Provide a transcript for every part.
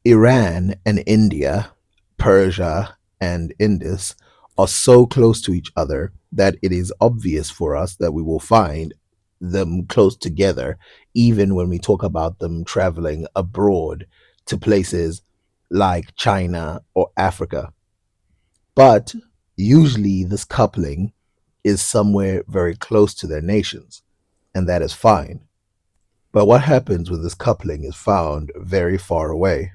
Iran and India, Persia and Indus are so close to each other that it is obvious for us that we will find them close together, even when we talk about them traveling abroad to places like China or Africa. But usually, this coupling is somewhere very close to their nations, and that is fine. But what happens when this coupling is found very far away?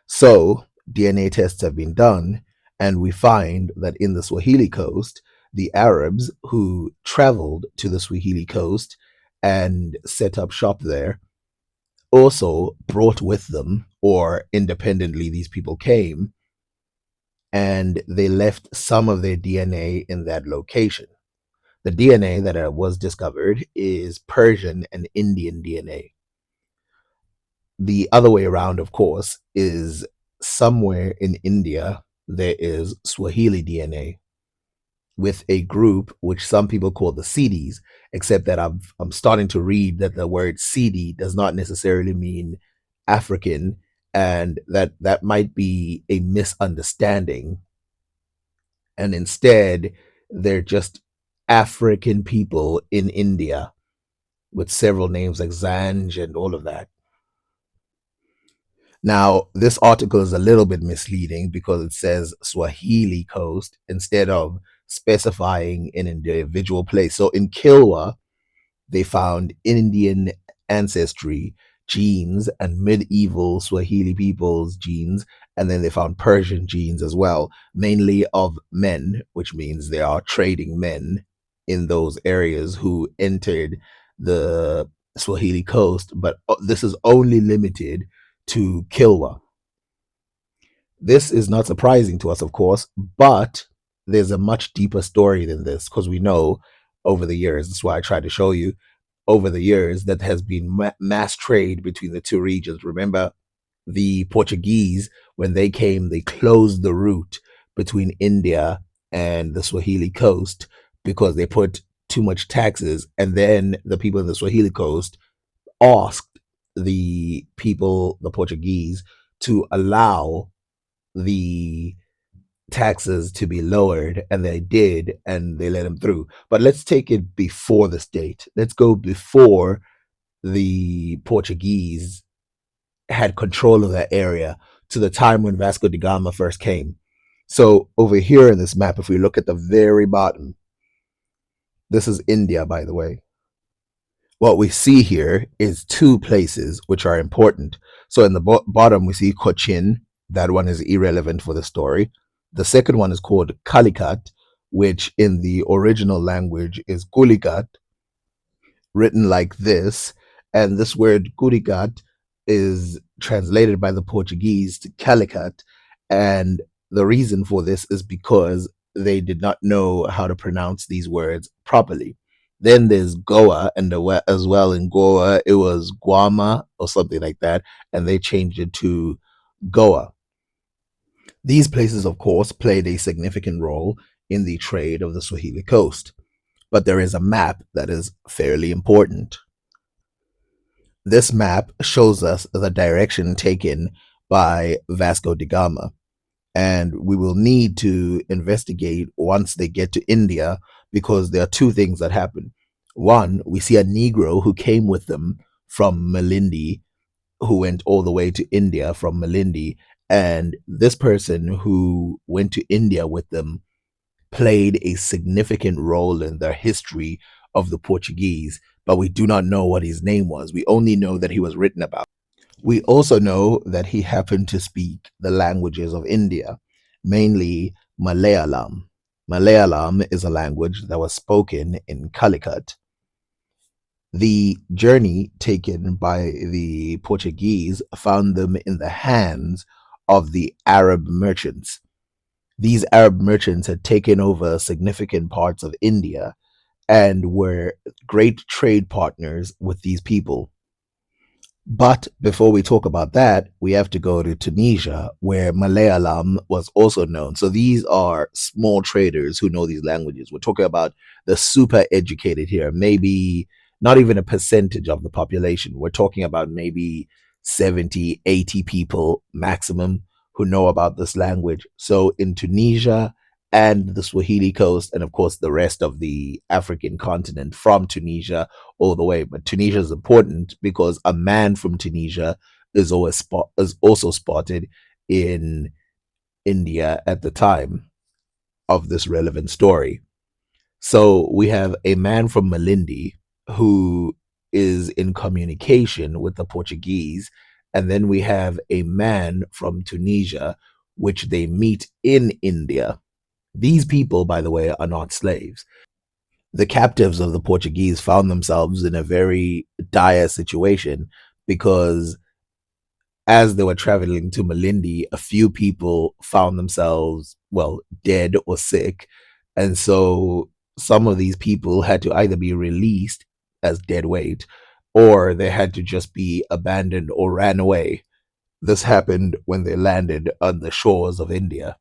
So, DNA tests have been done, and we find that in the Swahili coast, the Arabs who traveled to the Swahili coast and set up shop there also brought with them, or independently, these people came and they left some of their DNA in that location. The DNA that was discovered is Persian and Indian DNA. The other way around, of course, is somewhere in India, there is Swahili DNA with a group which some people call the Sidis, except that I'm starting to read that the word Sidi does not necessarily mean African, and that might be a misunderstanding. And instead, they're just African people in India with several names like Zanj and all of that. Now, this article is a little bit misleading because it says Swahili coast instead of specifying an individual place. So in Kilwa, they found Indian ancestry genes and medieval Swahili people's genes, and then they found Persian genes as well, mainly of men, which means they are trading men in those areas who entered the Swahili coast, but this is only limited to Kilwa. This is not surprising to us, of course, but there's a much deeper story than this because we know over the years, that's why I tried to show you, over the years that has been mass trade between the two regions. Remember, the Portuguese, when they came, they closed the route between India and the Swahili coast because they put too much taxes. And then the people in the Swahili coast asked the people, the Portuguese, to allow the taxes to be lowered, and they did, and they let them through. But let's take it before this date. Let's go before the Portuguese had control of that area to the time when Vasco da Gama first came. So over here in this map, if we look at the very bottom, this is India, by the way. What we see here is two places which are important. So in the bottom, we see Cochin. That one is irrelevant for the story. The second one is called Calicut, which in the original language is Guligat, written like this. And this word Guligat is translated by the Portuguese to Calicut. And the reason for this is because they did not know how to pronounce these words properly. Then there's Goa, and as well in Goa, it was Guama or something like that, and they changed it to Goa. These places, of course, played a significant role in the trade of the Swahili coast, but there is a map that is fairly important. This map shows us the direction taken by Vasco da Gama, and we will need to investigate once they get to India because there are two things that happen. One, we see a Negro who came with them from Malindi, who went all the way to India from Malindi, and this person who went to India with them played a significant role in the history of the Portuguese, but we do not know what his name was. We only know that he was written about. We also know that he happened to speak the languages of India, mainly Malayalam. Malayalam is a language that was spoken in Calicut. The journey taken by the Portuguese found them in the hands of the Arab merchants. These Arab merchants had taken over significant parts of India and were great trade partners with these people. But before we talk about that, we have to go to Tunisia, where Malayalam was also known. So these are small traders who know these languages. We're talking about the super educated here, maybe not even a percentage of the population. We're talking about maybe 70, 80 people maximum who know about this language. So in Tunisia and the Swahili coast, and of course the rest of the African continent from Tunisia all the way. But Tunisia is important because a man from Tunisia is also spotted in India at the time of this relevant story. So we have a man from Malindi who is in communication with the Portuguese, and then we have a man from Tunisia, which they meet in India. These people, by the way, are not slaves. The captives of the Portuguese found themselves in a very dire situation because as they were traveling to Malindi, a few people found themselves, well, dead or sick. And so some of these people had to either be released as dead weight or they had to just be abandoned or ran away. This happened when they landed on the shores of India.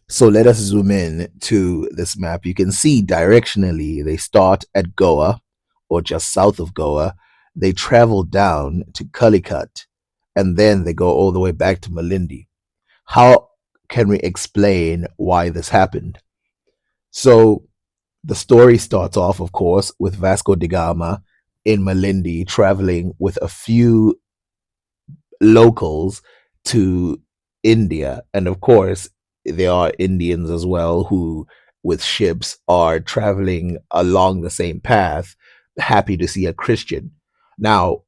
So let us zoom in to this map. You can see directionally they start at Goa or just south of Goa. They travel down to Calicut and then they go all the way back to Malindi. How can we explain why this happened? So the story starts off, of course, with Vasco da Gama in Malindi traveling with a few locals to India. And of course, there are Indians as well who, with ships, are traveling along the same path, happy to see a Christian. Now,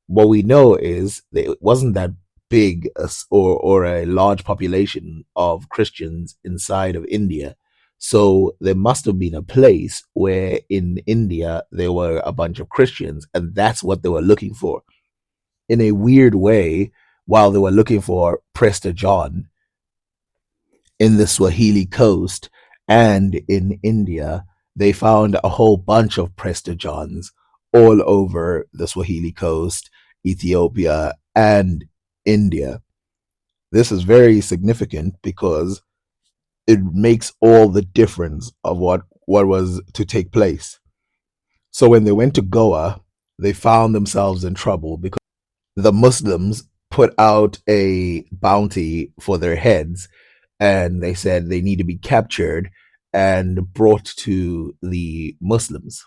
what we know is that it wasn't that big or a large population of Christians inside of India. So there must have been a place where in India there were a bunch of Christians, and that's what they were looking for in a weird way. While they were looking for Prester John in the Swahili coast and in India, they found a whole bunch of Prester Johns all over the Swahili coast, Ethiopia, and India. This is very significant because it makes all the difference of what was to take place. So when they went to Goa, they found themselves in trouble because the Muslims put out a bounty for their heads and they said they need to be captured and brought to the Muslims.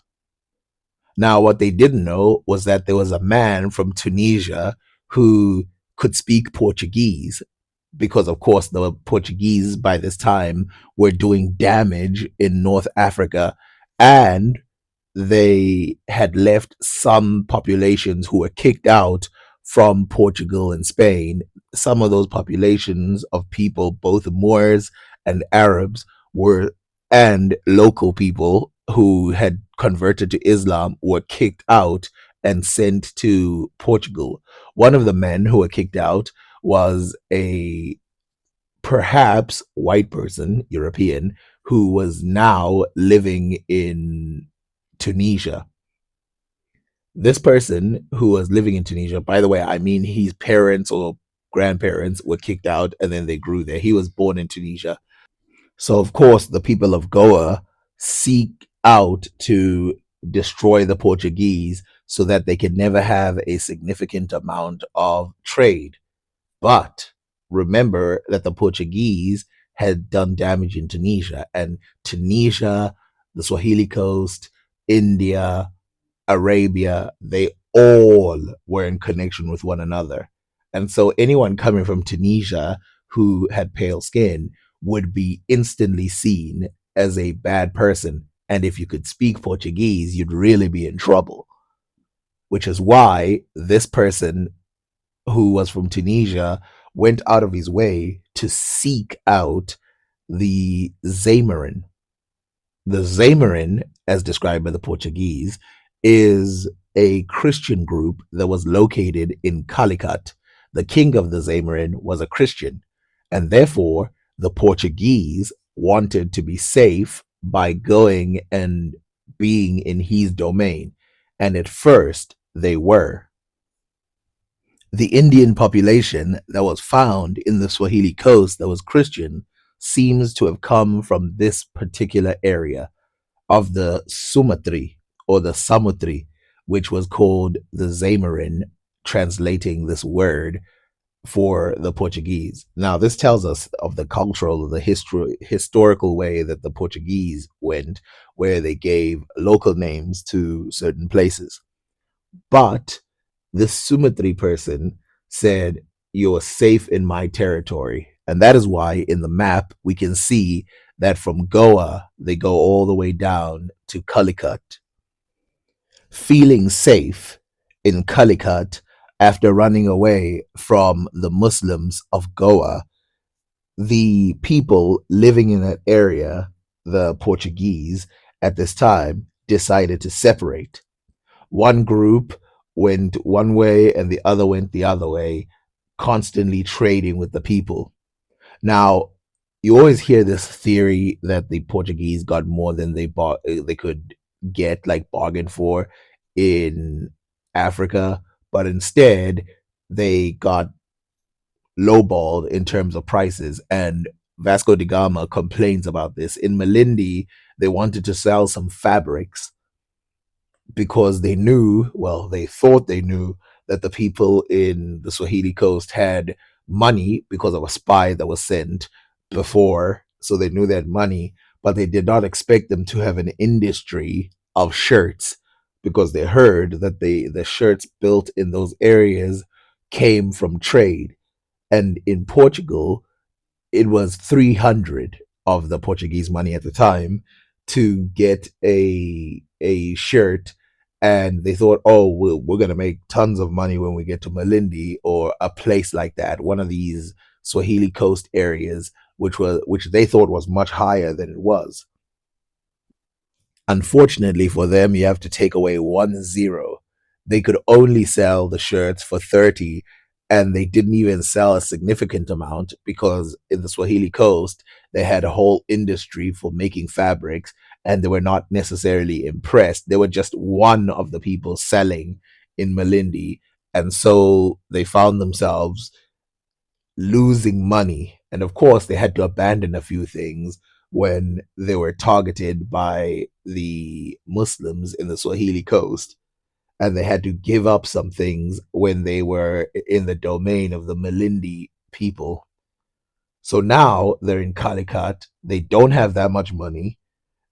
Now, what they didn't know was that there was a man from Tunisia who could speak Portuguese because, of course, the Portuguese by this time were doing damage in North Africa and they had left some populations who were kicked out from Portugal and Spain. Some of those populations of people, both Moors and Arabs, were and local people who had converted to Islam were kicked out and sent to Portugal. One of the men who were kicked out was a perhaps white person, European, who was now living in Tunisia. This person who was living in Tunisia, by the way, I mean his parents or grandparents were kicked out and then they grew there. He was born in Tunisia. So, of course, the people of Goa seek out to destroy the Portuguese so that they can never have a significant amount of trade. But remember that the Portuguese had done damage in Tunisia, and Tunisia, the Swahili coast, India, Arabia, they all were in connection with one another. And so anyone coming from Tunisia who had pale skin would be instantly seen as a bad person. And if you could speak Portuguese, you'd really be in trouble, which is why this person who was from Tunisia went out of his way to seek out the Zamarin. The Zamarin, as described by the Portuguese, is a Christian group that was located in Calicut. The king of the Zamarin was a Christian, and therefore the Portuguese wanted to be safe by going and being in his domain. And at first, they were. The Indian population that was found in the Swahili coast that was Christian seems to have come from this particular area of the Sumatri or the Samutri, which was called the Zamarin translating this word for the Portuguese. Now, this tells us of the cultural, the historical way that the Portuguese went, where they gave local names to certain places. But this Sumatri person said, "You're safe in my territory." And that is why in the map we can see that from Goa, they go all the way down to Calicut. Feeling safe in Calicut after running away from the Muslims of Goa, the people living in that area, the Portuguese at this time, decided to separate. One group went one way and the other went the other way, constantly trading with the people. Now, you always hear this theory that the Portuguese got more than they could get, like bargain for, in Africa, but instead they got lowballed in terms of prices. And Vasco da Gama complains about this. In Malindi, they wanted to sell some fabrics because they knew, well, they thought they knew that the people in the Swahili coast had money because of a spy that was sent before. So they knew they had money, but they did not expect them to have an industry of shirts because they heard that the shirts built in those areas came from trade. And in Portugal, it was 300 of the Portuguese money at the time to get a shirt, and they thought, oh, we're gonna make tons of money when we get to Malindi or a place like that, one of these Swahili coast areas, which they thought was much higher than it was. Unfortunately for them, you have to take away 1 0. They could only sell the shirts for 30, and they didn't even sell a significant amount because in the Swahili coast, they had a whole industry for making fabrics, and they were not necessarily impressed. They were just one of the people selling in Malindi. And so they found themselves losing money. And of course, they had to abandon a few things when they were targeted by the Muslims in the Swahili coast. And they had to give up some things when they were in the domain of the Malindi people. So now they're in Calicut. They don't have that much money.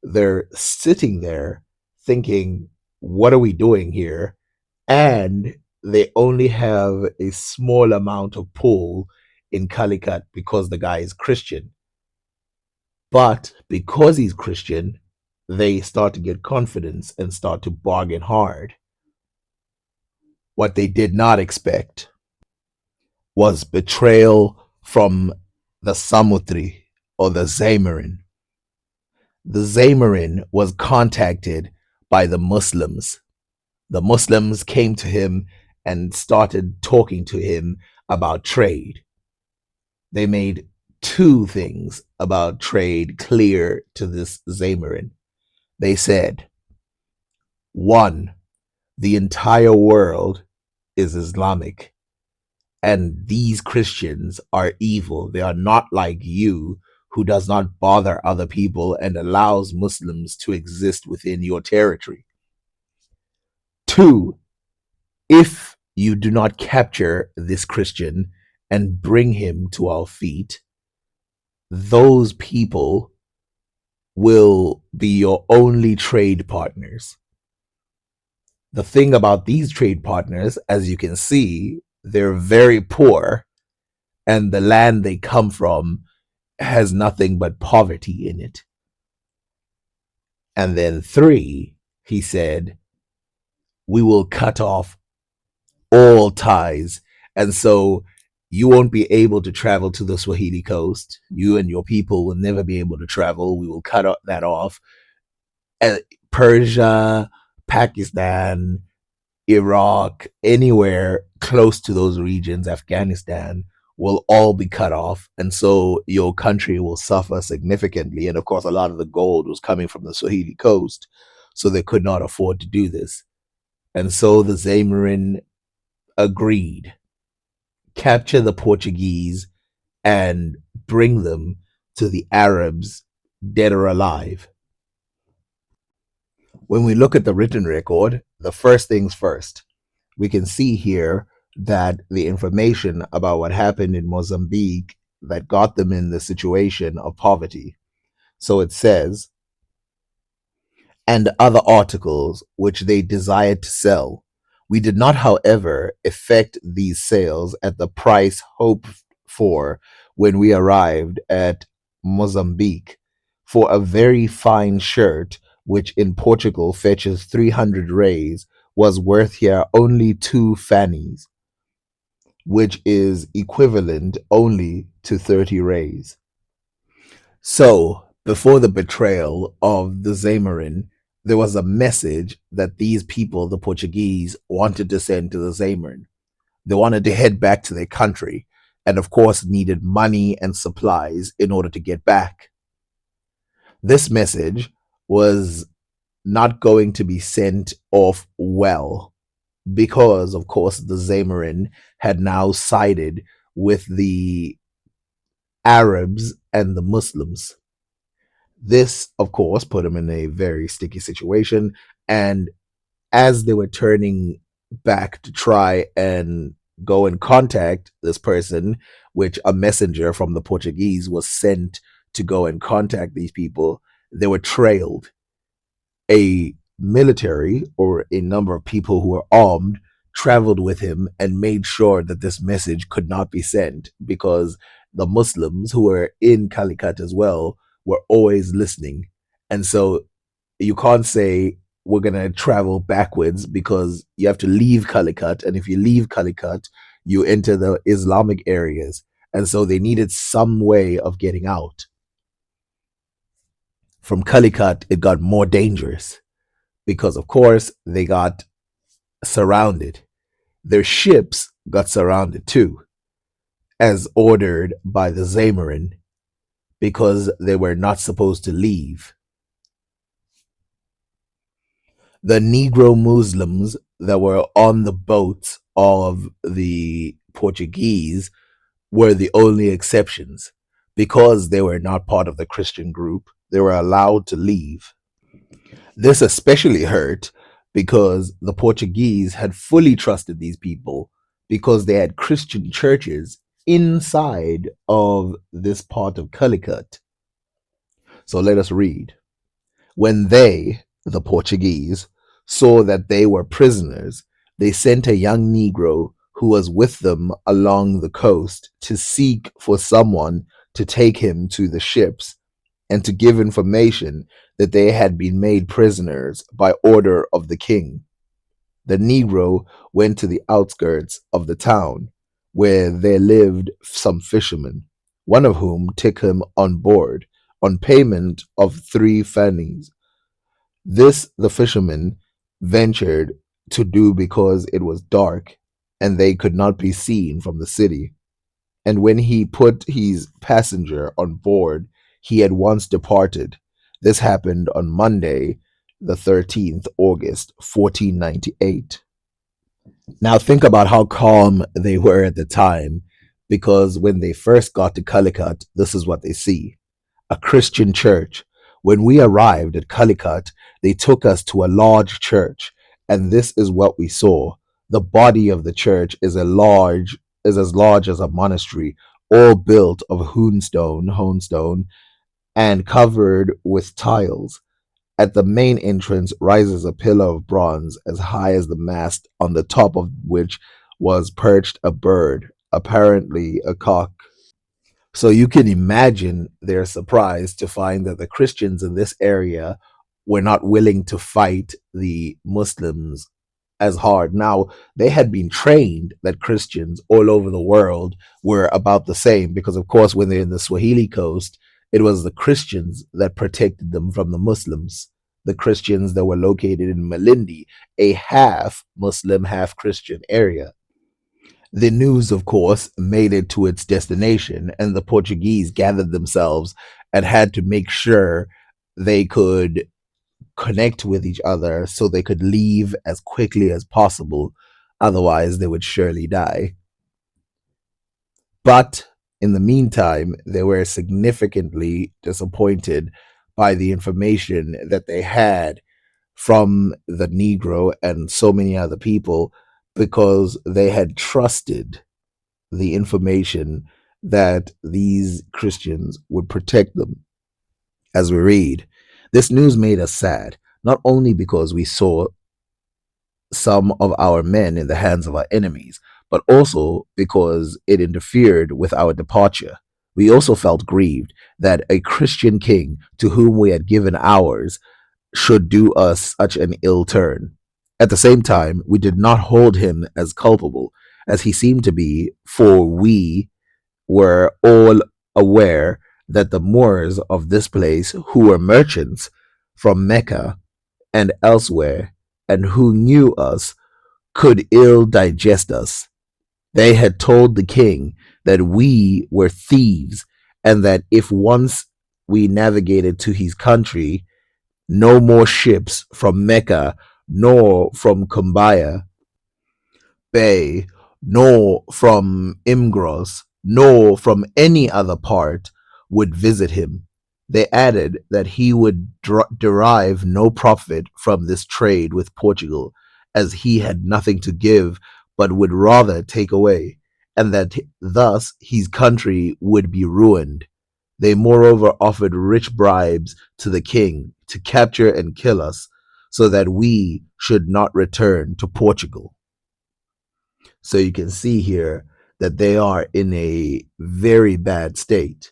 They're sitting there thinking, what are we doing here? And they only have a small amount of pull in Calicut because the guy is Christian. But because he's Christian, they start to get confidence and start to bargain hard. What they did not expect was betrayal from the Samutri or the Zamarin. The Zamarin was contacted by the Muslims. The Muslims came to him and started talking to him about trade. They made two things about trade clear to this Zamarin. They said, one, the entire world is Islamic, and these Christians are evil. They are not like you, who does not bother other people and allows Muslims to exist within your territory. Two, if you do not capture this Christian and bring him to our feet, those people will be your only trade partners. The thing about these trade partners, as you can see, they're very poor, and the land they come from has nothing but poverty in it. And then three, he said, we will cut off all ties. And so you won't be able to travel to the Swahili coast. You and your people will never be able to travel. We will cut that off. And Persia, Pakistan, Iraq, anywhere close to those regions, Afghanistan, will all be cut off. And so your country will suffer significantly. And of course, a lot of the gold was coming from the Swahili coast. So they could not afford to do this. And so the Zamarin agreed, capture the Portuguese and bring them to the Arabs, dead or alive. When we look at the written record, the first things first, we can see here that the information about what happened in Mozambique that got them in the situation of poverty. So it says, and other articles which they desired to sell. We did not, however, effect these sales at the price hoped for when we arrived at Mozambique. For a very fine shirt, which in Portugal fetches 300 reis, was worth here only 2 fannies, which is equivalent only to 30 reis. So, before the betrayal of the Zamorin, there was a message that these people, the Portuguese, wanted to send to the Zamorin. They wanted to head back to their country and, of course, needed money and supplies in order to get back. This message was not going to be sent off well because, of course, the Zamorin had now sided with the Arabs and the Muslims. This, of course, put them in a very sticky situation. And as they were turning back to try and go and contact this person, which a messenger from the Portuguese was sent to go and contact these people, they were trailed. A military or a number of people who were armed traveled with him and made sure that this message could not be sent because the Muslims who were in Calicut as well were always listening. And so you can't say we're going to travel backwards because you have to leave Calicut. And if you leave Calicut, you enter the Islamic areas. And so they needed some way of getting out. From Calicut, it got more dangerous because, of course, they got surrounded. Their ships got surrounded too, as ordered by the Zamorin, because they were not supposed to leave. The Negro Muslims that were on the boats of the Portuguese were the only exceptions. Because they were not part of the Christian group, they were allowed to leave. This especially hurt because the Portuguese had fully trusted these people because they had Christian churches inside of this part of Calicut. So let us read. When they, the Portuguese, saw that they were prisoners, they sent a young Negro who was with them along the coast to seek for someone to take him to the ships and to give information that they had been made prisoners by order of the king. The Negro went to the outskirts of the town, where there lived some fishermen, one of whom took him on board on payment of 3 fannies. This the fishermen ventured to do because it was dark and they could not be seen from the city. And when he put his passenger on board, he at once departed. This happened on Monday, the 13th August, 1498. Now think about how calm they were at the time, because when they first got to Calicut, this is what they see: a Christian church. When we arrived at Calicut, they took us to a large church, and this is what we saw. The body of the church is as large as a monastery, all built of honestone, and covered with tiles. At the main entrance rises a pillar of bronze as high as the mast, on the top of which was perched a bird, apparently a cock. So you can imagine their surprise to find that the Christians in this area were not willing to fight the Muslims as hard. Now, they had been trained that Christians all over the world were about the same because, of course, when they're in the Swahili coast, it was the Christians that protected them from the Muslims. The Christians that were located in Malindi, a half Muslim, half Christian area. The news, of course, made it to its destination, and the Portuguese gathered themselves and had to make sure they could connect with each other so they could leave as quickly as possible. Otherwise, they would surely die. But in the meantime, they were significantly disappointed by the information that they had from the Negro and so many other people because they had trusted the information that these Christians would protect them. As we read, this news made us sad, not only because we saw some of our men in the hands of our enemies, but also because it interfered with our departure. We also felt grieved that a Christian king to whom we had given ours should do us such an ill turn. At the same time, we did not hold him as culpable as he seemed to be, for we were all aware that the Moors of this place, who were merchants from Mecca and elsewhere, and who knew us, could ill digest us. They had told the king that we were thieves, and that if once we navigated to his country, no more ships from Mecca nor from Kumbaya Bay, nor from Imgros, nor from any other part would visit him. They added that he would derive no profit from this trade with Portugal, as he had nothing to give, but would rather take away, and that thus his country would be ruined. They moreover offered rich bribes to the king to capture and kill us, so that we should not return to Portugal. So you can see here that they are in a very bad state.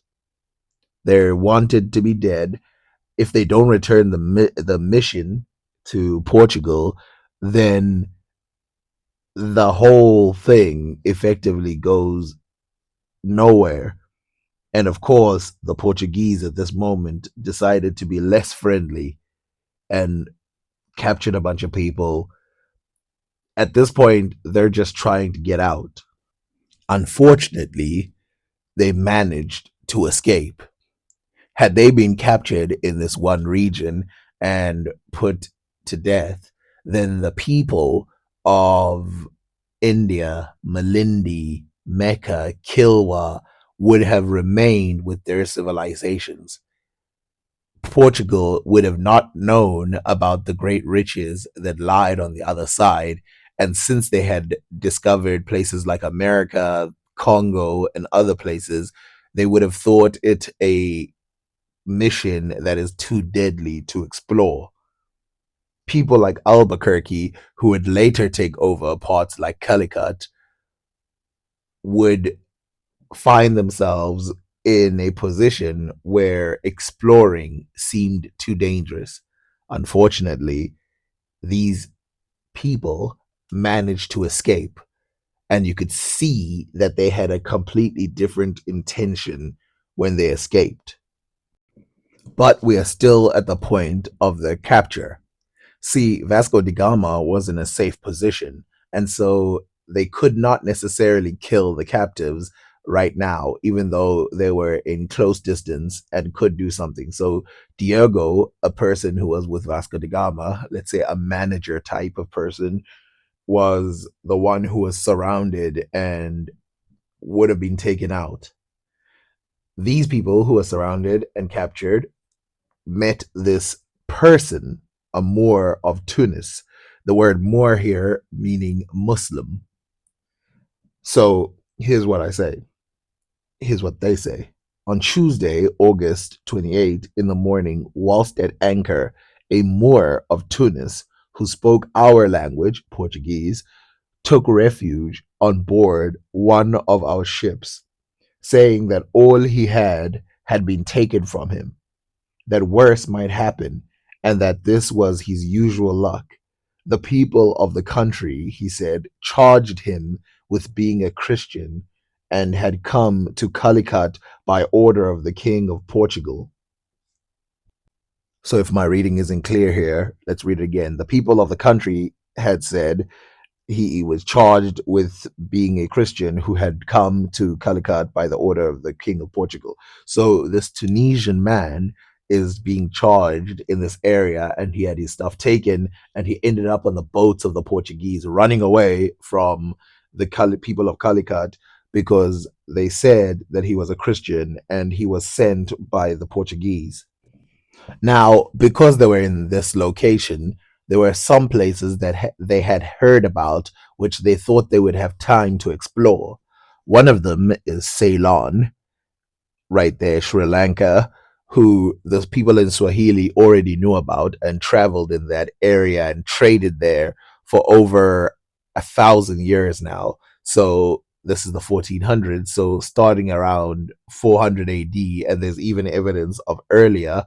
They're wanted to be dead. If they don't return the mission to Portugal, then the whole thing effectively goes nowhere. And of course, the Portuguese at this moment decided to be less friendly and captured a bunch of people. At this point, they're just trying to get out. Unfortunately, they managed to escape. Had they been captured in this one region and put to death, then the people of India, Malindi, Mecca, Kilwa would have remained with their civilizations. Portugal would have not known about the great riches that lied on the other side. And since they had discovered places like America, Congo, and other places, they would have thought it a mission that is too deadly to explore. People like Albuquerque, who would later take over parts like Calicut, would find themselves in a position where exploring seemed too dangerous. Unfortunately, these people managed to escape, and you could see that they had a completely different intention when they escaped. But we are still at the point of their capture. See, Vasco da Gama was in a safe position, and so they could not necessarily kill the captives right now, even though they were in close distance and could do something. So Diego, a person who was with Vasco da Gama, let's say a manager type of person, was the one who was surrounded and would have been taken out. These people who were surrounded and captured met this person, a Moor of Tunis. The word Moor here meaning Muslim. So here's what I say. Here's what they say. On Tuesday, August 28th, in the morning, whilst at anchor, a Moor of Tunis who spoke our language, Portuguese, took refuge on board one of our ships, saying that all he had been taken from him, that worse might happen, and that this was his usual luck. The people of the country, he said, charged him with being a Christian and had come to Calicut by order of the King of Portugal. So, if my reading isn't clear here, let's read it again. The people of the country had said he was charged with being a Christian who had come to Calicut by the order of the King of Portugal. So this Tunisian man is being charged in this area, and he had his stuff taken, and he ended up on the boats of the Portuguese, running away from the people of Calicut because they said that he was a Christian and he was sent by the Portuguese. Now, because they were in this location, there were some places that they had heard about which they thought they would have time to explore. One of them is Ceylon, right there, Sri Lanka, who the people in Swahili already knew about and traveled in that area and traded there for over 1,000 years now. So this is the 1400s. So starting around 400 AD, and there's even evidence of earlier,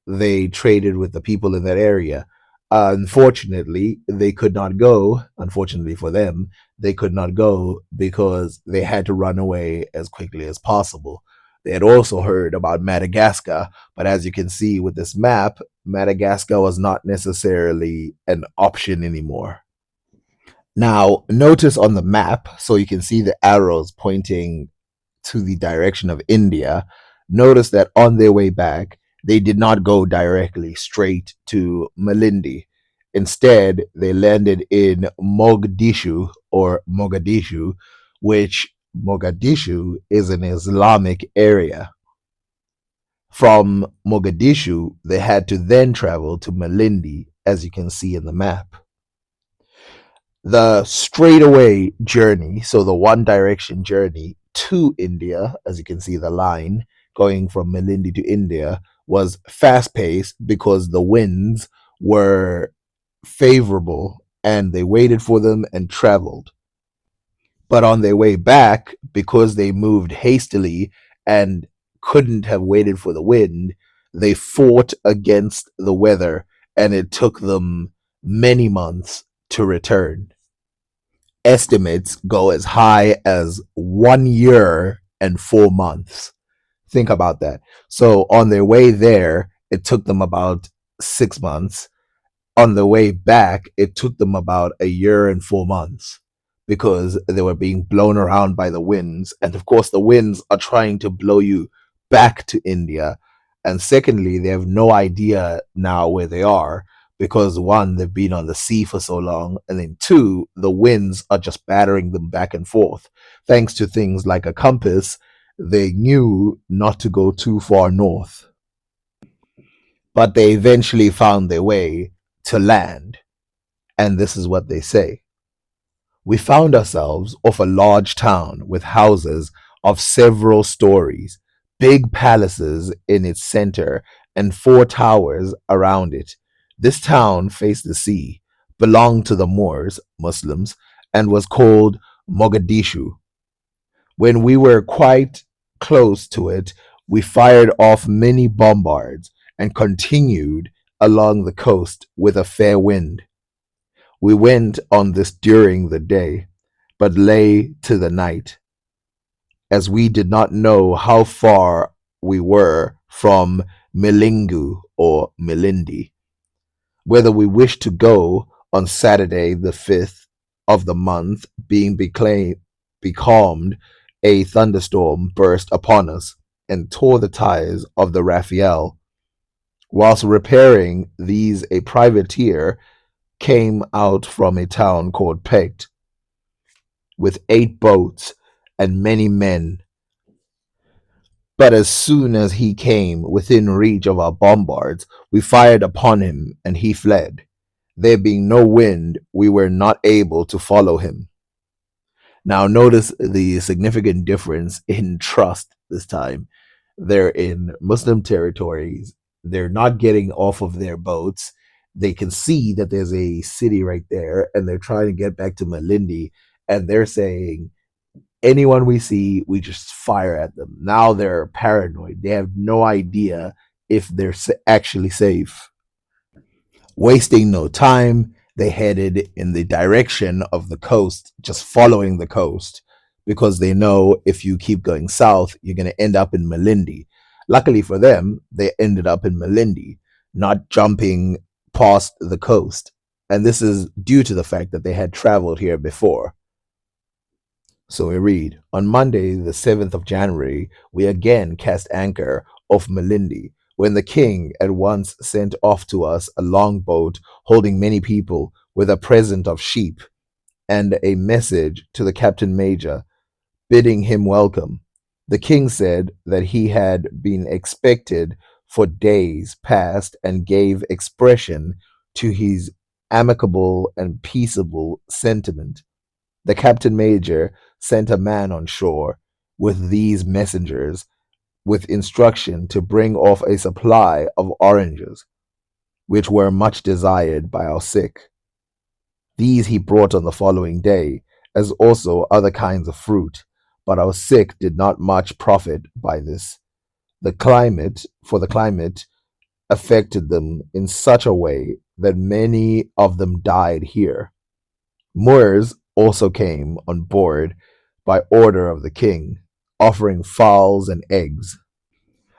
they traded with the people in that area. Unfortunately, they could not go. Unfortunately for them, they could not go because they had to run away as quickly as possible. They had also heard about Madagascar, but as you can see with this map, Madagascar was not necessarily an option anymore. Now, notice on the map, so you can see the arrows pointing to the direction of India. Notice that on their way back, they did not go directly straight to Malindi. Instead, they landed in Mogadishu, which Mogadishu is an Islamic area. From Mogadishu, they had to then travel to Malindi, as you can see in the map. The straightaway journey, so the one direction journey to India, as you can see the line going from Malindi to India, was fast paced because the winds were favorable and they waited for them and traveled. But on their way back, because they moved hastily and couldn't have waited for the wind, they fought against the weather and it took them many months to return. Estimates go as high as 1 year and 4 months. Think about that. So on their way there, it took them about 6 months. On the way back, it took them about a year and 4 months because they were being blown around by the winds. And of course, the winds are trying to blow you back to India. And secondly, they have no idea now where they are because one, they've been on the sea for so long. And then two, the winds are just battering them back and forth. Thanks to things like a compass, they knew not to go too far north. But they eventually found their way to land. And this is what they say. We found ourselves off a large town with houses of several stories, big palaces in its center, and four towers around it. This town faced the sea, belonged to the Moors, Muslims, and was called Mogadishu. When we were quite close to it, we fired off many bombards and continued along the coast with a fair wind. We went on this during the day, but lay to the night, as we did not know how far we were from Milingu or Milindi, whether we wished to go on Saturday the 5th of the month, being becalmed, a thunderstorm burst upon us and tore the tires of the Raphael. Whilst repairing these, a privateer came out from a town called Pect with 8 boats and many men. But as soon as he came within reach of our bombards, we fired upon him and he fled. There being no wind, we were not able to follow him. Now, notice the significant difference in trust this time. They're in Muslim territories, they're not getting off of their boats. They can see that there's a city right there, and they're trying to get back to Malindi, and they're saying, anyone we see, we just fire at them. Now they're paranoid. They have no idea if they're actually safe. Wasting no time, they headed in the direction of the coast, just following the coast, because they know if you keep going south, you're going to end up in Malindi. Luckily for them, they ended up in Malindi, not jumping past the coast. And this is due to the fact that they had traveled here before. So we read, on Monday, the 7th of January, we again cast anchor off Malindi, when the king at once sent off to us a long boat holding many people with a present of sheep and a message to the captain major, bidding him welcome. The king said that he had been expected for days past and gave expression to his amicable and peaceable sentiment. The captain major sent a man on shore with these messengers with instruction to bring off a supply of oranges, which were much desired by our sick. These he brought on the following day, as also other kinds of fruit, but our sick did not much profit by this. The climate affected them in such a way that many of them died here. Moors also came on board by order of the king, offering fowls and eggs.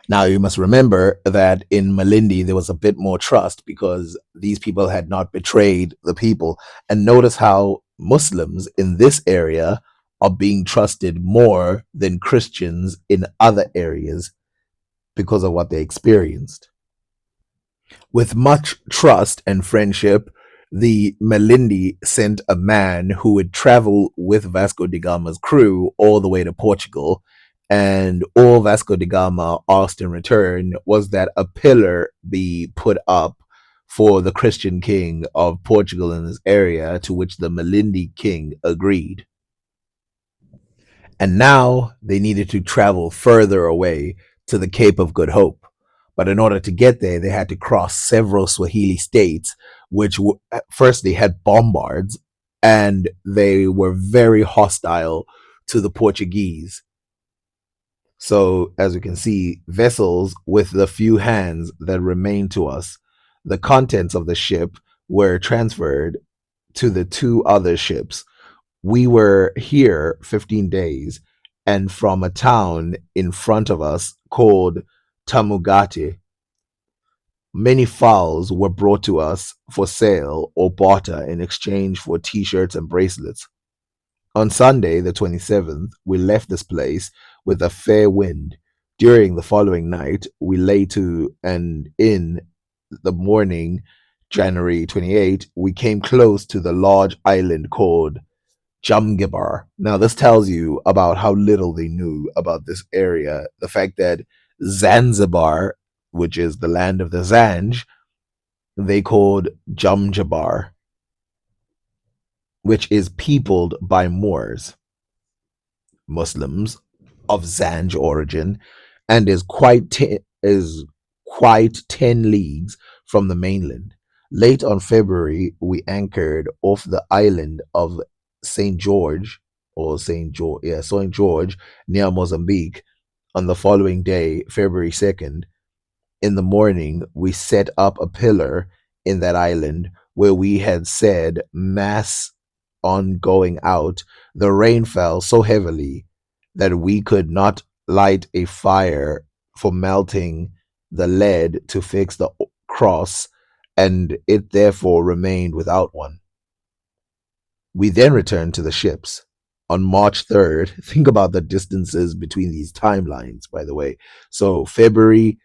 Now, you must remember that in Malindi, there was a bit more trust because these people had not betrayed the people. And notice how Muslims in this area are being trusted more than Christians in other areas because of what they experienced. With much trust and friendship, the Malindi sent a man who would travel with Vasco da Gama's crew all the way to Portugal. And all Vasco da Gama asked in return was that a pillar be put up for the Christian king of Portugal in this area, to which the Malindi king agreed. And now they needed to travel further away to the Cape of Good Hope. But in order to get there, they had to cross several Swahili states, which at first they had bombards and they were very hostile to the Portuguese. So, as you can see, vessels with the few hands that remained to us, the contents of the ship were transferred to the two other ships. We were here 15 days, and from a town in front of us called Tamugate, many fowls were brought to us for sale or barter in exchange for t shirts and bracelets. On Sunday, the 27th, we left this place with a fair wind. During the following night, we lay to, and in the morning, January 28, we came close to the large island called Jamgibar. Now, this tells you about how little they knew about this area. The fact that Zanzibar, which is the land of the Zanj, they called Jamjabar, which is peopled by Moors, Muslims of Zanj origin, and is quite 10 leagues from the mainland. Late on February, we anchored off the island of Saint George, Saint George, near Mozambique. On the following day, February 2nd, in the morning, we set up a pillar in that island where we had said mass on going out. The rain fell so heavily that we could not light a fire for melting the lead to fix the cross, and it therefore remained without one. We then returned to the ships. On March 3rd, think about the distances between these timelines, by the way. So, February,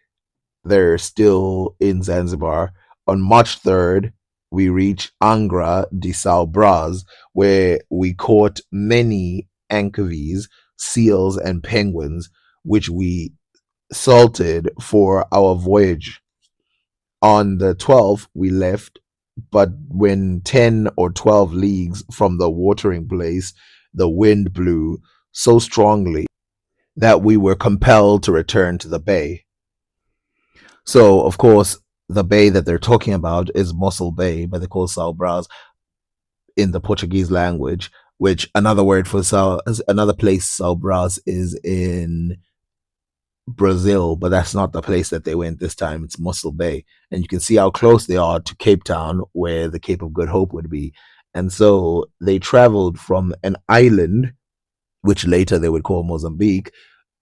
they're still in Zanzibar. On March 3rd, we reach Angra de São Braz, where we caught many anchovies, seals, and penguins, which we salted for our voyage. On the 12th, we left, but when 10 or 12 leagues from the watering place, the wind blew so strongly that we were compelled to return to the bay. So, of course, the bay that they're talking about is Mossel Bay, but they call São Brás in the Portuguese language, which another word for another place São Brás is in Brazil, but that's not the place that they went this time. It's Mossel Bay. And you can see how close they are to Cape Town, where the Cape of Good Hope would be. And so they traveled from an island, which later they would call Mozambique,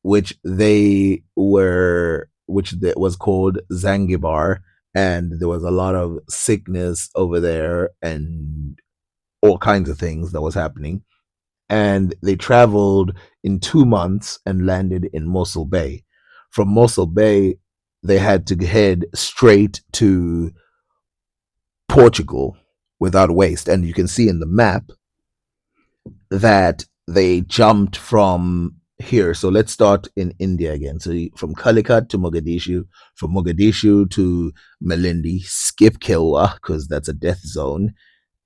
which was called Zanzibar, and there was a lot of sickness over there and all kinds of things that was happening. And they traveled in 2 months and landed in Mossel Bay. From Mossel Bay, they had to head straight to Portugal without waste. And you can see in the map that they jumped from here. So let's start in India again. So from Calicut to Mogadishu, from Mogadishu to Malindi, skip Kilwa because that's a death zone,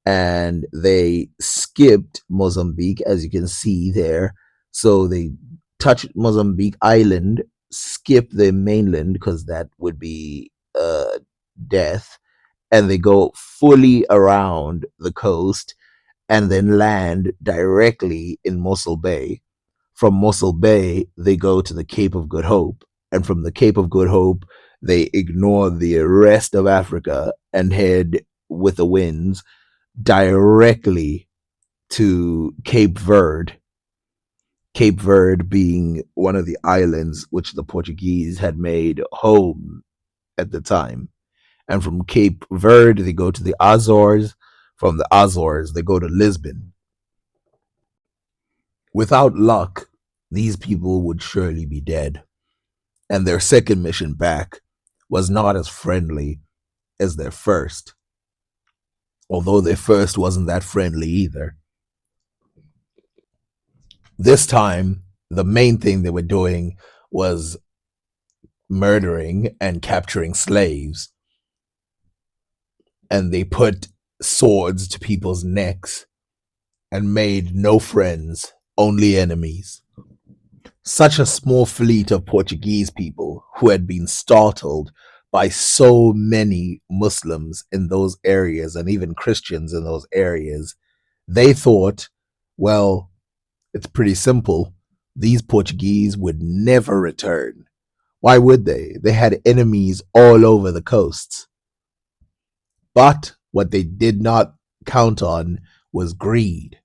and they skipped Mozambique, as you can see there. So they touched Mozambique Island, skip the mainland because that would be death, and they go fully around the coast and then land directly in Mossel Bay. From Mossel Bay, they go to the Cape of Good Hope, and from the Cape of Good Hope, they ignore the rest of Africa and head with the winds directly to Cape Verde. Cape Verde being one of the islands which the Portuguese had made home at the time. And from Cape Verde, they go to the Azores. From the Azores, they go to Lisbon. Without luck, these people would surely be dead. And their second mission back was not as friendly as their first, although their first wasn't that friendly either. This time, the main thing they were doing was murdering and capturing slaves. And they put swords to people's necks and made no friends, only enemies. Such a small fleet of Portuguese people who had been startled by so many Muslims in those areas and even Christians in those areas, they thought, well, it's pretty simple. These Portuguese would never return. Why would they? They had enemies all over the coasts. But what they did not count on was greed.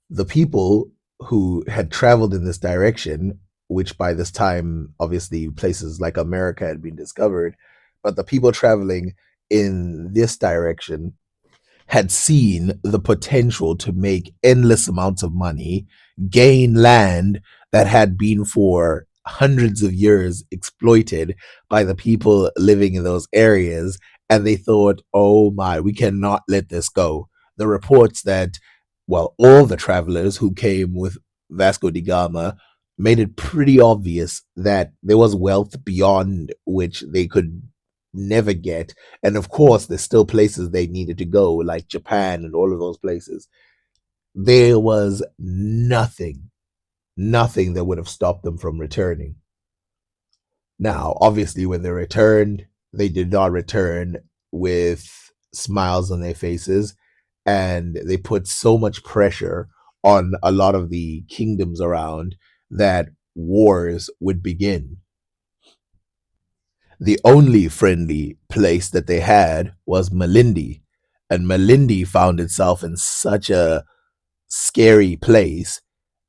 The people who had traveled in this direction, which by this time, obviously, places like America had been discovered, but the people traveling in this direction had seen the potential to make endless amounts of money, gain land that had been for hundreds of years exploited by the people living in those areas. And they thought, oh my, we cannot let this go. The reports that, well, all the travelers who came with Vasco da Gama made it pretty obvious that there was wealth beyond which they could never get. And of course, there's still places they needed to go, like Japan and all of those places. There was nothing that would have stopped them from returning. Now, obviously, when they returned, they did not return with smiles on their faces, and they put so much pressure on a lot of the kingdoms around that wars would begin. The only friendly place that they had was Malindi, and Malindi found itself in such a scary place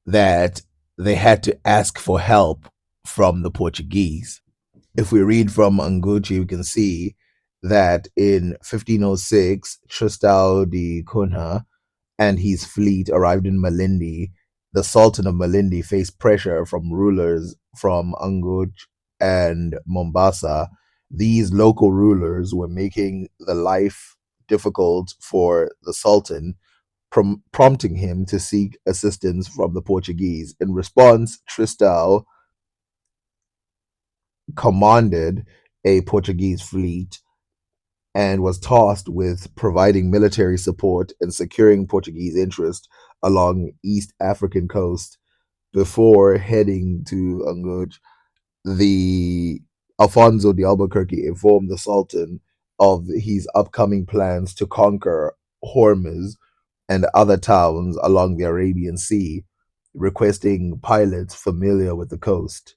that they had to ask for help from the Portuguese. If we read from Anguchi, we can see that in 1506, Tristão de Cunha and his fleet arrived in Malindi. The Sultan of Malindi faced pressure from rulers from Anguch and Mombasa. These local rulers were making the life difficult for the Sultan, prompting him to seek assistance from the Portuguese. In response, Tristão commanded a Portuguese fleet and was tasked with providing military support and securing Portuguese interest along East African coast before heading to Anguch. The Alfonso de Albuquerque informed the Sultan of his upcoming plans to conquer Hormuz and other towns along the Arabian Sea, requesting pilots familiar with the coast.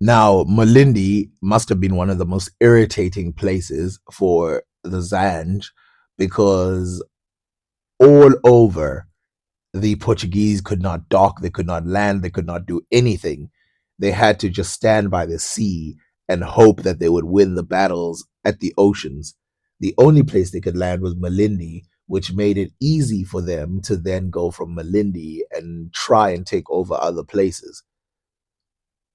Now, Malindi must have been one of the most irritating places for the Zanj because all over the Portuguese could not dock, they could not land, they could not do anything. They had to just stand by the sea and hope that they would win the battles at the oceans. The only place they could land was Malindi, which made it easy for them to then go from Malindi and try and take over other places.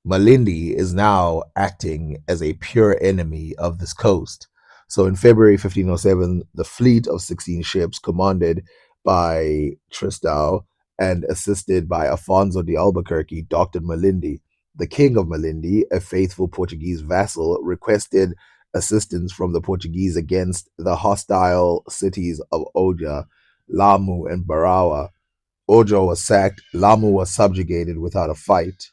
Malindi is now acting as a pure enemy of this coast. So in February 1507, the fleet of 16 ships, commanded by Tristão and assisted by Afonso de Albuquerque, docked at Malindi. The king of Malindi, a faithful Portuguese vassal, requested assistance from the Portuguese against the hostile cities of Oja, Lamu, and Barawa. Ojo was sacked, Lamu was subjugated without a fight,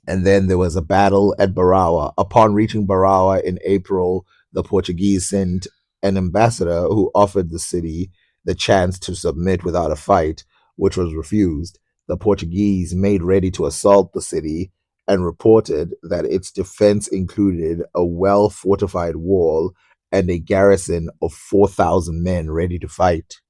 and then there was a battle at Barawa. Upon reaching Barawa in April, the Portuguese sent an ambassador who offered the city the chance to submit without a fight, which was refused. The Portuguese made ready to assault the city and reported that its defense included a well fortified wall and a garrison of 4,000 men ready to fight.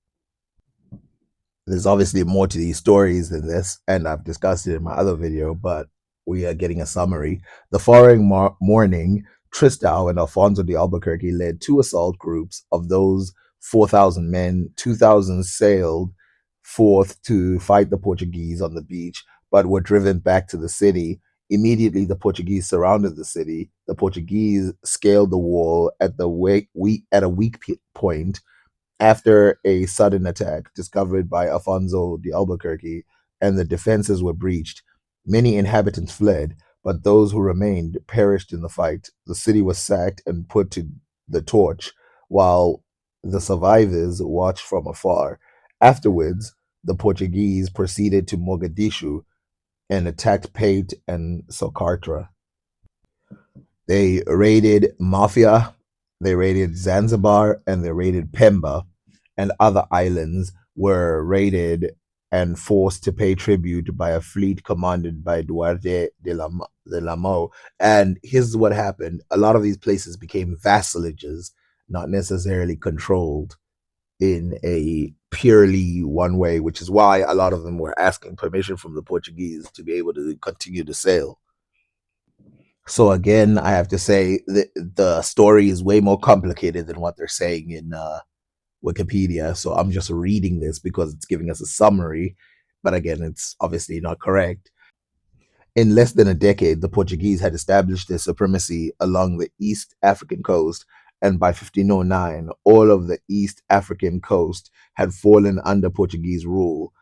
There's obviously more to these stories than this, and I've discussed it in my other video, but we are getting a summary. The following morning, Tristão and Alfonso de Albuquerque led two assault groups. Of those 4,000 men, 2,000 sailed forth to fight the Portuguese on the beach, but were driven back to the city. Immediately, the Portuguese surrounded the city. The Portuguese scaled the wall at a weak point after a sudden attack discovered by Alfonso de Albuquerque, and the defenses were breached. Many inhabitants fled, but those who remained perished in the fight. The city was sacked and put to the torch, while the survivors watched from afar. Afterwards, the Portuguese proceeded to Mogadishu and attacked Pate and Socotra. They raided Mafia, they raided Zanzibar, and they raided Pemba, and other islands were raided and forced to pay tribute by a fleet commanded by Duarte de la Mo. And here's what happened: a lot of these places became vassalages, not necessarily controlled in a purely one way, which is why a lot of them were asking permission from the Portuguese to be able to continue to sail. So again, I have to say that the story is way more complicated than what they're saying in Wikipedia. So I'm just reading this because it's giving us a summary, but again, it's obviously not correct. In less than a decade, the Portuguese had established their supremacy along the East African coast, and by 1509, all of the East African coast had fallen under Portuguese rule.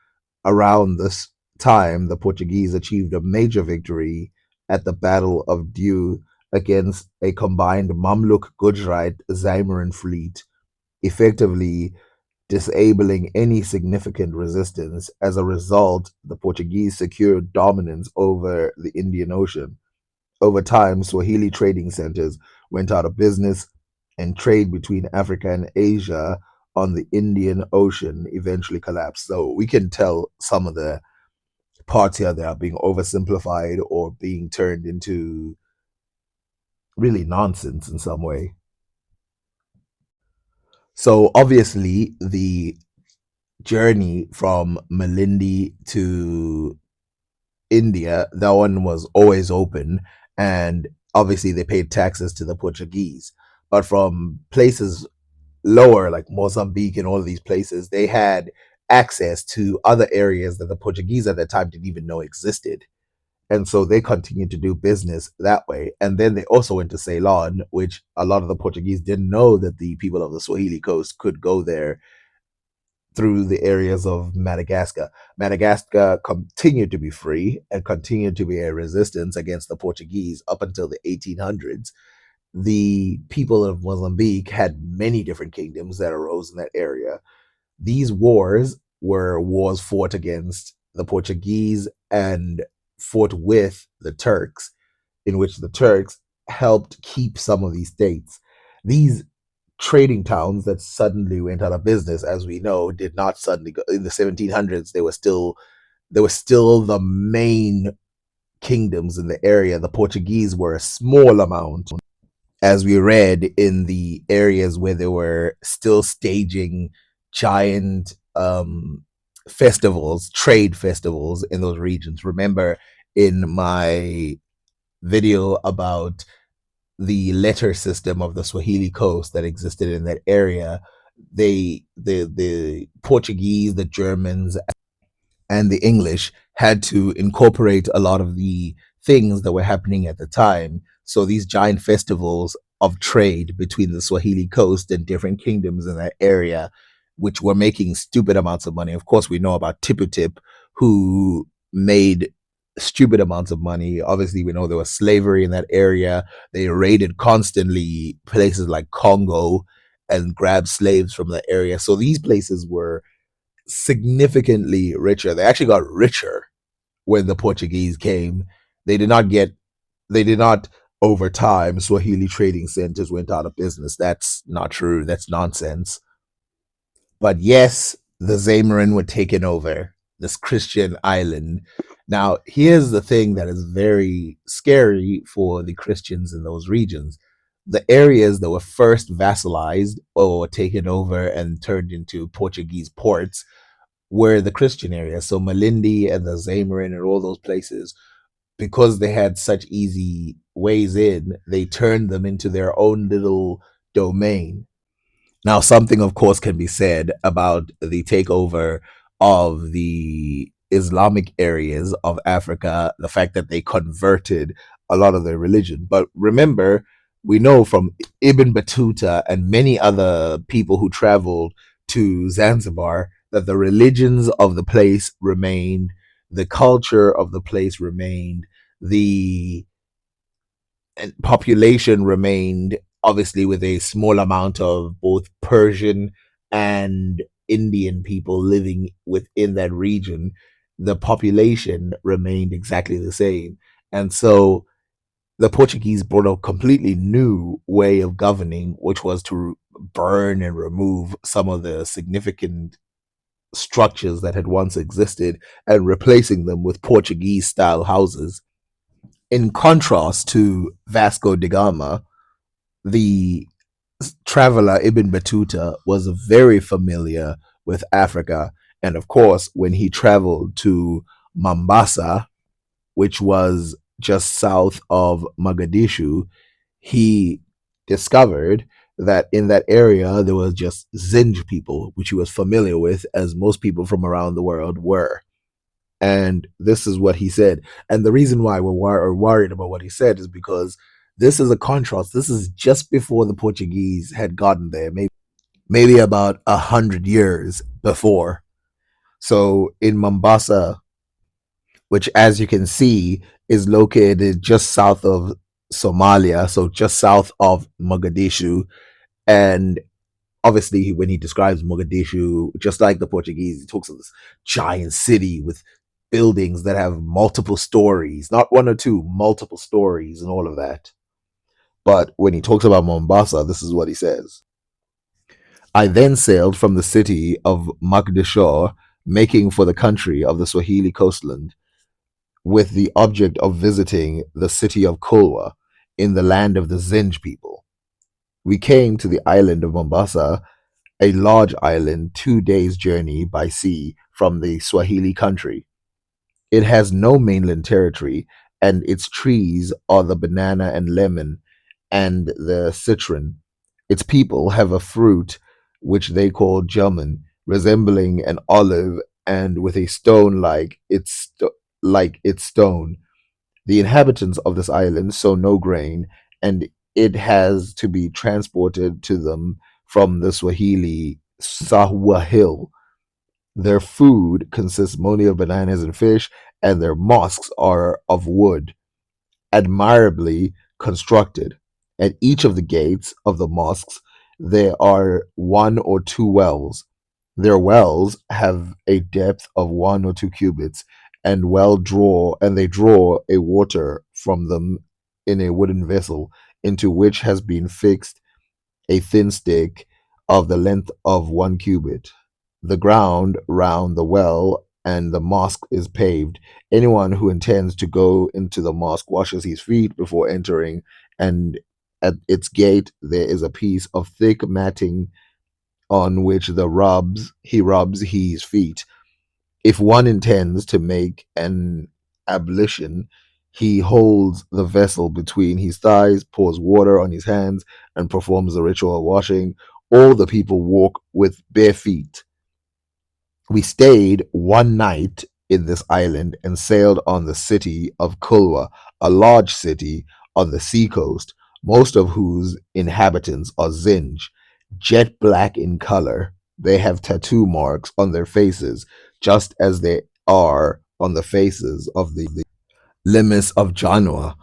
Around this time, the Portuguese achieved a major victory at the Battle of Diu against a combined Mamluk Gujarat Zamorin fleet, effectively disabling any significant resistance. As a result, the Portuguese secured dominance over the Indian Ocean. Over time, Swahili trading centers went out of business, and trade between Africa and Asia on the Indian Ocean eventually collapsed. So we can tell some of the parts here that are being oversimplified or being turned into really nonsense in some way. So obviously, the journey from Malindi to India, that one was always open, and obviously they paid taxes to the Portuguese. But from places lower, like Mozambique and all of these places, they had access to other areas that the Portuguese at that time didn't even know existed. And so they continued to do business that way. And then they also went to Ceylon, which a lot of the Portuguese didn't know that the people of the Swahili coast could go there through the areas of Madagascar. Madagascar continued to be free and continued to be a resistance against the Portuguese up until the 1800s. The people of Mozambique had many different kingdoms that arose in that area. These wars were wars fought against the Portuguese and fought with the Turks, in which the Turks helped keep some of these states. These trading towns that suddenly went out of business, as we know, did not suddenly go. In the 1700s, they were still the main kingdoms in the area. The Portuguese were a small amount, as we read in the areas where they were still staging giant festivals, trade festivals in those regions. Remember in my video about the letter system of the Swahili coast that existed in that area, the Portuguese, the Germans, and the English had to incorporate a lot of the things that were happening at the time. So these giant festivals of trade between the Swahili coast and different kingdoms in that area, which were making stupid amounts of money. Of course, we know about Tiputip, who made stupid amounts of money. Obviously, we know there was slavery in that area. They raided constantly places like Congo and grabbed slaves from the area. So these places were significantly richer. They actually got richer when the Portuguese came. They did not get, they did not, over time, Swahili trading centers went out of business. That's not true. That's nonsense. But yes, the Zamorin were taken over this Christian island. Now, here's the thing that is very scary for the Christians in those regions. The areas that were first vassalized or taken over and turned into Portuguese ports were the Christian areas. So Malindi and the Zamorin and all those places, because they had such easy ways in, they turned them into their own little domain. Now, something, of course, can be said about the takeover of the Islamic areas of Africa, the fact that they converted a lot of their religion. But remember, we know from Ibn Battuta and many other people who traveled to Zanzibar that the religions of the place remained, the culture of the place remained, the population remained, obviously with a small amount of both Persian and Indian people living within that region. The population remained exactly the same. And so the Portuguese brought a completely new way of governing, which was to burn and remove some of the significant structures that had once existed and replacing them with Portuguese style houses. In contrast to Vasco da Gama, the traveler Ibn Battuta was very familiar with Africa. And of course, when he traveled to Mombasa, which was just south of Mogadishu, he discovered that in that area there was just Zinj people, which he was familiar with, as most people from around the world were. And this is what he said. And the reason why we're worried about what he said is because this is a contrast. This is just before the Portuguese had gotten there, maybe about 100 years before. So in Mombasa, which, as you can see, is located just south of Somalia, so just south of Mogadishu. And obviously, when he describes Mogadishu, just like the Portuguese, he talks of this giant city with buildings that have multiple stories, not one or two, multiple stories, and all of that. But when he talks about Mombasa, this is what he says. I then sailed from the city of Mogadishu, making for the country of the Swahili coastland, with the object of visiting the city of Kulwa in the land of the Zinj people. We came to the island of Mombasa, a large island 2 days' journey by sea from the Swahili country. It has no mainland territory, and its trees are the banana and lemon and the citron. Its people have a fruit which they call jamun, resembling an olive and with a stone like its stone. The inhabitants of this island sow no grain, and it has to be transported to them from the Swahili Sahwahil. Their food consists mainly of bananas and fish, and their mosques are of wood, admirably constructed. At each of the gates of the mosques, there are one or two wells. Their wells have a depth of 1 or 2 cubits, and they draw a water from them in a wooden vessel, into which has been fixed a thin stick of the length of 1 cubit. The ground round the well and the mosque is paved. Anyone who intends to go into the mosque washes his feet before entering, and at its gate there is a piece of thick matting on which he rubs his feet. If one intends to make an ablution, he holds the vessel between his thighs, pours water on his hands, and performs the ritual washing. All the people walk with bare feet. We stayed one night in this island and sailed on the city of Kulwa, a large city on the seacoast, most of whose inhabitants are Zinj, jet black in color. They have tattoo marks on their faces, just as they are on the faces of the Limes of Janwa.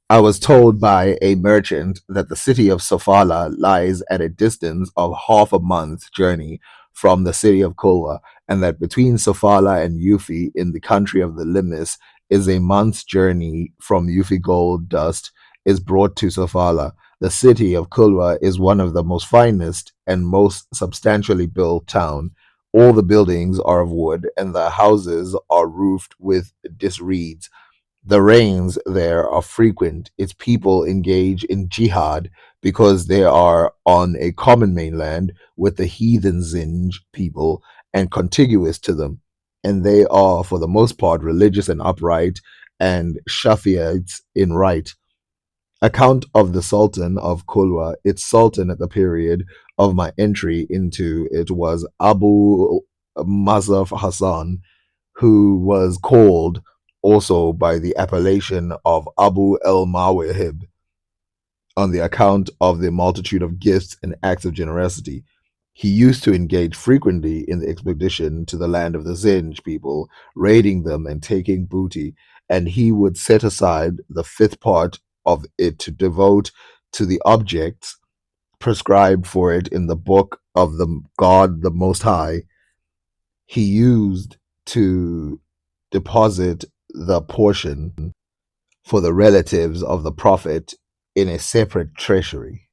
I was told by a merchant that the city of Sofala lies at a distance of half a month journey from the city of Kolwa, and that between Sofala and Yufi in the country of the Limes is a month's journey from Yufi gold dust is brought to Sofala. The city of Kulwa is one of the most finest and most substantially built town. All the buildings are of wood, and the houses are roofed with disreeds. The rains there are frequent. Its people engage in jihad because they are on a common mainland with the heathen Zinj people and contiguous to them. And they are, for the most part, religious and upright and Shafi'ites in right. Account of the Sultan of Kulwa. Its Sultan at the period of my entry into it was Abu Mazaf Hassan, who was called also by the appellation of Abu el Mawahib on the account of the multitude of gifts and acts of generosity. He used to engage frequently in the expedition to the land of the Zinj people, raiding them and taking booty, and he would set aside the fifth part of it to devote to the objects prescribed for it in the book of the God the Most High. He used to deposit the portion for the relatives of the prophet in a separate treasury.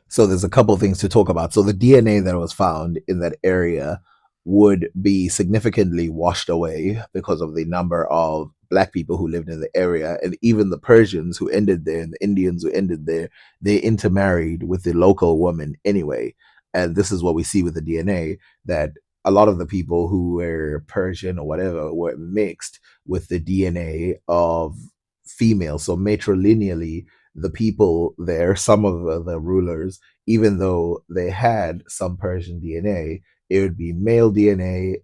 So there's a couple of things to talk about. So the DNA that was found in that area would be significantly washed away because of the number of black people who lived in the area, and even the Persians who ended there and the Indians who ended there, they intermarried with the local woman anyway. And this is what we see with the DNA, that a lot of the people who were Persian or whatever were mixed with the DNA of female. So matrilineally, the people there, some of the rulers, even though they had some Persian DNA, it would be male DNA,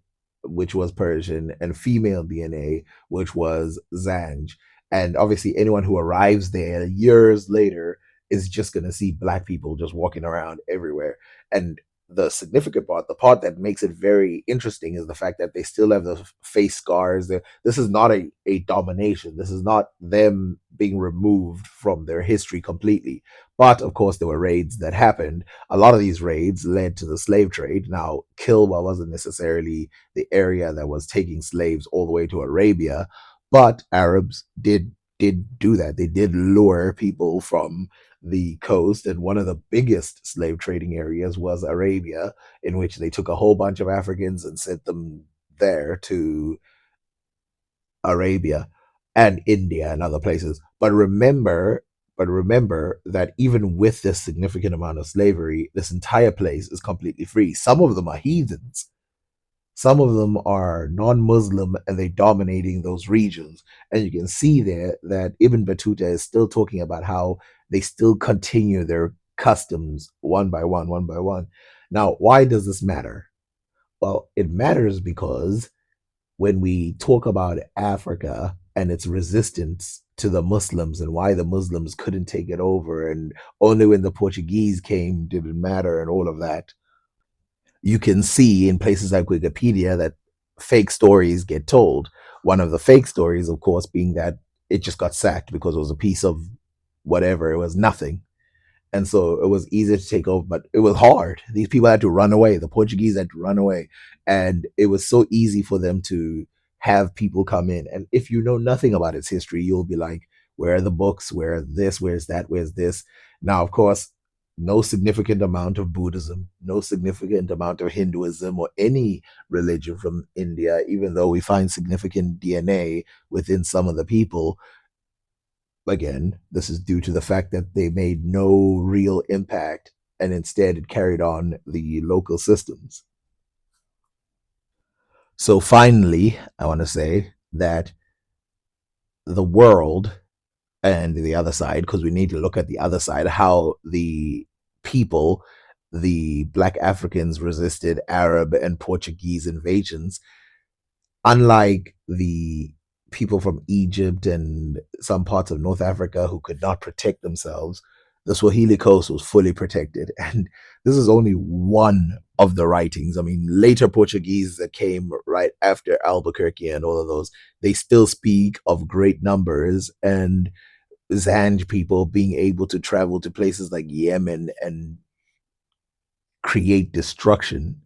which was Persian, and female DNA, which was Zanj. And obviously, anyone who arrives there years later is just going to see black people just walking around everywhere. And the significant part, the part that makes it very interesting, is the fact that they still have the face scars. This is not a domination. This is not them being removed from their history completely. But of course, there were raids that happened. A lot of these raids led to the slave trade. Now, Kilwa wasn't necessarily the area that was taking slaves all the way to Arabia, but Arabs did do that. They did lure people from the coast, and one of the biggest slave trading areas was Arabia, in which they took a whole bunch of Africans and sent them there to Arabia and India and other places. But remember that even with this significant amount of slavery, this entire place is completely free. Some of them are heathens. Some of them are non-Muslim, and they're dominating those regions. And you can see there that Ibn Battuta is still talking about how they still continue their customs one by one, one by one. Now, why does this matter? Well, it matters because when we talk about Africa and its resistance to the Muslims and why the Muslims couldn't take it over, and only when the Portuguese came did it matter, and all of that, you can see in places like Wikipedia that fake stories get told. One of the fake stories, of course, being that it just got sacked because it was a piece of whatever, it was nothing. And so it was easy to take over, but it was hard. These people had to run away. The Portuguese had to run away. And it was so easy for them to have people come in. And if you know nothing about its history, you'll be like, where are the books? Where this? Where's that? Where's this? Now, of course, no significant amount of Buddhism, no significant amount of Hinduism or any religion from India, even though we find significant DNA within some of the people. Again, this is due to the fact that they made no real impact, and instead it carried on the local systems. So finally, I want to say that the world and the other side, because we need to look at the other side, how the people, the black Africans, resisted Arab and Portuguese invasions, unlike the people from Egypt and some parts of North Africa who could not protect themselves. the Swahili coast was fully protected. And this is only one of the writings. I mean, later Portuguese that came right after Albuquerque and all of those, they still speak of great numbers and Zanj people being able to travel to places like Yemen and create destruction